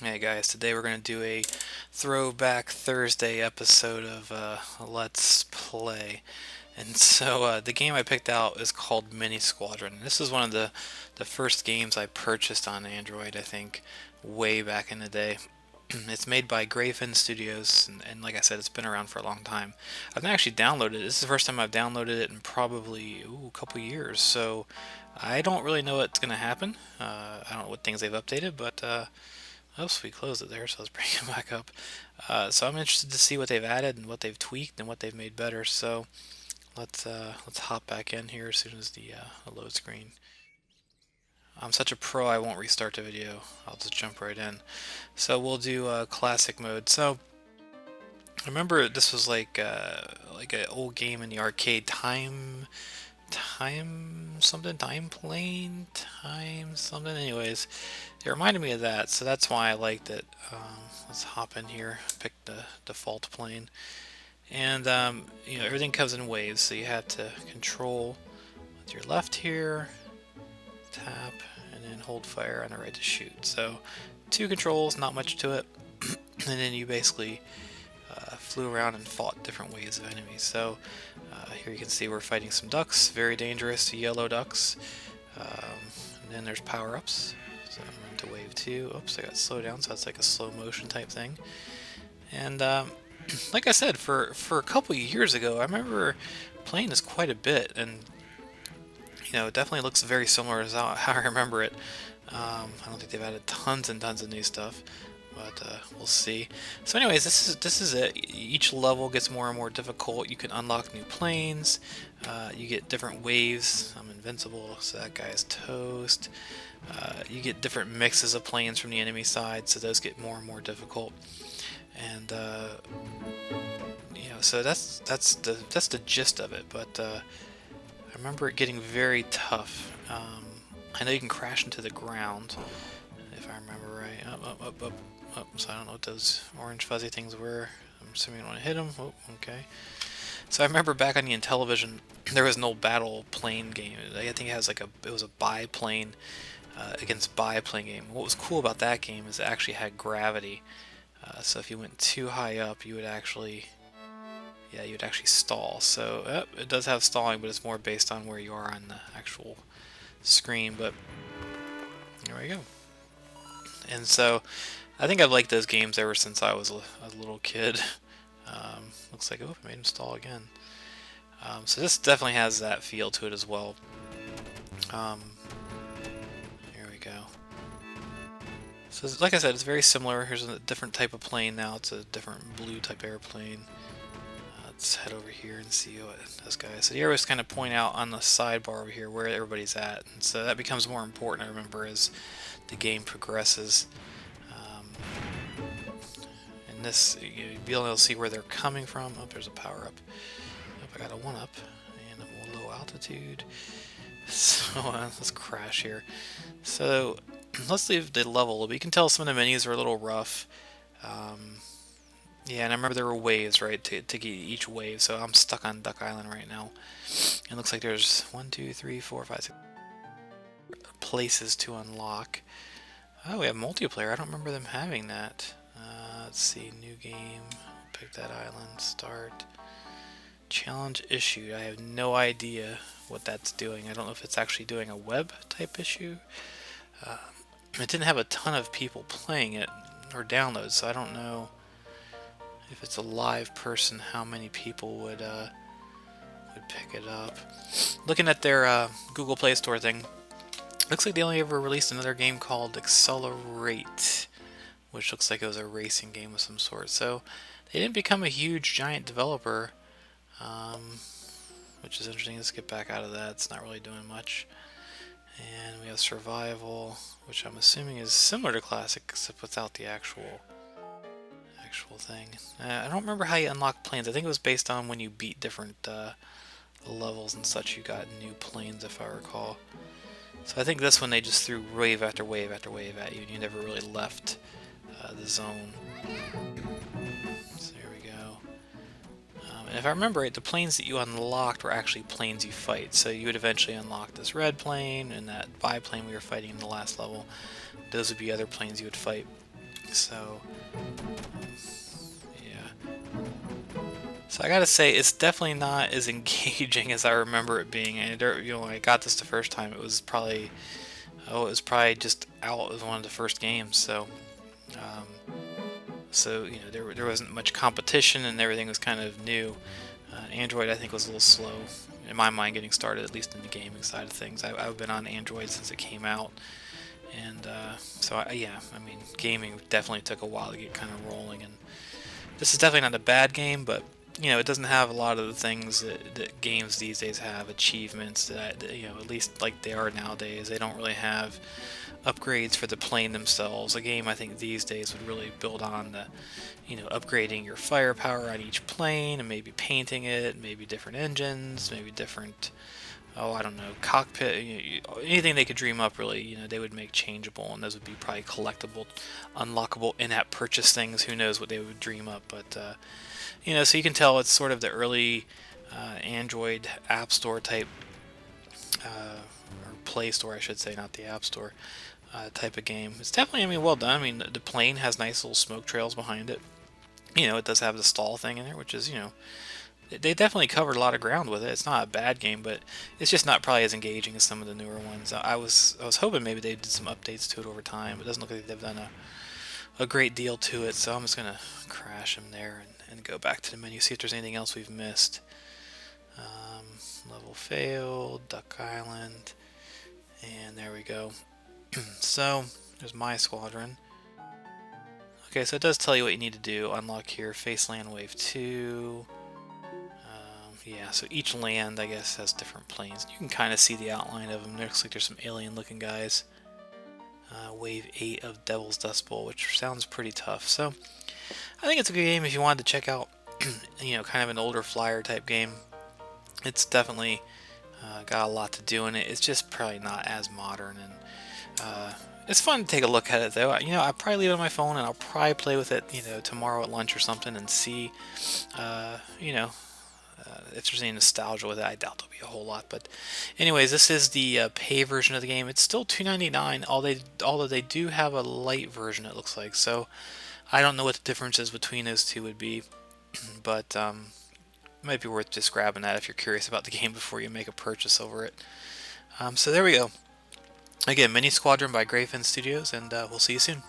Hey guys, today we're going to do a Throwback Thursday episode of Let's Play. And the game I picked out is called MiniSquadron. This is one of the first games I purchased on Android, I think, way back in the day. It's made by Grayfin Studios, and like I said, it's been around for a long time. I've not actually downloaded it. This is the first time I've downloaded it in probably a couple years, so I don't really know what's going to happen. I don't know what things they've updated, but oops, we closed it there, so let's bring it back up. So I'm interested to see what they've added and what they've tweaked and what they've made better. So let's hop back in here as soon as the load screen. I'm such a pro, I won't restart the video. I'll just jump right in. So we'll do classic mode. So I remember this was like an old game in the arcade. Time plane, time something. Anyways, it reminded me of that, so that's why I liked it. Let's hop in here, pick the default plane, and everything comes in waves, so you have to control with your left here, tap, and then hold fire on the right to shoot. So two controls, not much to it, and then you basically flew around and fought different waves of enemies. So here you can see we're fighting some ducks, very dangerous yellow ducks. And then there's power-ups. So I'm into wave 2. Oops, I got slowed down, so that's like a slow motion type thing. And like I said, for a couple years ago, I remember playing this quite a bit, and it definitely looks very similar as how I remember it. I don't think they've added tons and tons of new stuff, but we'll see. So anyways, this is it. Each level gets more and more difficult. You can unlock new planes. You get different waves. I'm invincible, so that guy's toast. You get different mixes of planes from the enemy side, so those get more and more difficult. And so that's the gist of it. But I remember it getting very tough. I know you can crash into the ground, if I remember right. Up. So I don't know what those orange fuzzy things were. I'm assuming you want to hit them. Oh, okay. So I remember back on the Intellivision, there was an old battle plane game. I think it was a biplane against biplane game. What was cool about that game is it actually had gravity. So if you went too high up, you'd actually stall. So it does have stalling, but it's more based on where you are on the actual screen. But there we go. And so I think I've liked those games ever since I was a little kid. Looks like, oh, I made him stall again. So this definitely has that feel to it as well. Here we go. So like I said, it's very similar. Here's a different type of plane now. It's a different blue type airplane. Let's head over here and see what this guy is. So the arrows kind of point out on the sidebar over here where everybody's at. And so that becomes more important, I remember, as the game progresses. And this, you'll be able to see where they're coming from. Oh, there's a power-up. Oh, I got a 1-up. And a low altitude. So let's crash here. So let's leave the level. But you can tell some of the menus are a little rough. Yeah, and I remember there were waves, right, to get each wave. So I'm stuck on Duck Island right now. It looks like there's 1, 2, 3, 4, 5, 6 places to unlock. Oh, we have multiplayer. I don't remember them having that. Let's see, new game. Pick that island. Start. Challenge issued. I have no idea what that's doing. I don't know if it's actually doing a web type issue. It didn't have a ton of people playing it or downloads, so I don't know if it's a live person how many people would pick it up. Looking at their Google Play Store thing, looks like they only ever released another game called Accelerate, which looks like it was a racing game of some sort. So they didn't become a huge giant developer, which is interesting. Let's get back out of that. It's not really doing much. And we have Survival, which I'm assuming is similar to Classic, except without the actual thing. I don't remember how you unlock planes. I think it was based on when you beat different levels and such, you got new planes, if I recall. So I think this one they just threw wave after wave after wave at you, and you never really left the zone. So here we go. And if I remember right, the planes that you unlocked were actually planes you fight. So you would eventually unlock this red plane and that biplane we were fighting in the last level. Those would be other planes you would fight. So yeah. So I gotta say, it's definitely not as engaging as I remember it being. And you know, when I got this the first time, it was probably it was probably just out as one of the first games. Um, so you know, there wasn't much competition, and everything was kind of new. Android, I think, was a little slow in my mind getting started, at least in the gaming side of things. I've been on Android since it came out, and yeah, I mean, gaming definitely took a while to get kind of rolling. And this is definitely not a bad game, but you know, it doesn't have a lot of the things that games these days have, achievements that, you know, at least like they are nowadays. They don't really have upgrades for the plane themselves. A game I think these days would really build on the, you know, upgrading your firepower on each plane and maybe painting it, maybe different engines, maybe different, oh, I don't know, cockpit, anything they could dream up really, you know, they would make changeable, and those would be probably collectible, unlockable in-app purchase things. Who knows what they would dream up, but you know, so you can tell it's sort of the early Android App Store type, or Play Store, I should say, not the App Store type of game. It's definitely, I mean, well done. I mean, the plane has nice little smoke trails behind it. You know, it does have the stall thing in there, which is, you know, they definitely covered a lot of ground with it. It's not a bad game, but it's just not probably as engaging as some of the newer ones. I was hoping maybe they did some updates to it over time. It doesn't look like they've done a great deal to it, so I'm just gonna crash them there and go back to the menu, see if there's anything else we've missed. Level failed, Duck Island, and there we go. So there's my squadron. Okay, so it does tell you what you need to do. Unlock here, face land wave 2. Yeah, so each land, I guess, has different planes. You can kind of see the outline of them. There looks like there's some alien-looking guys. Wave 8 of Devil's Dust Bowl, which sounds pretty tough. So I think it's a good game if you wanted to check out, you know, kind of an older flyer type game. It's definitely got a lot to do in it. It's just probably not as modern, and it's fun to take a look at it though. You know, I'll probably leave it on my phone, and I'll probably play with it, you know, tomorrow at lunch or something, and see, you know, if there's any nostalgia with it. I doubt there'll be a whole lot, but anyways, this is the pay version of the game. It's still $2.99. Although they do have a light version, it looks like. So I don't know what the differences between those two would be, but it might be worth just grabbing that if you're curious about the game before you make a purchase over it. So there we go. Again, MiniSquadron by Grayfin Studios, and we'll see you soon.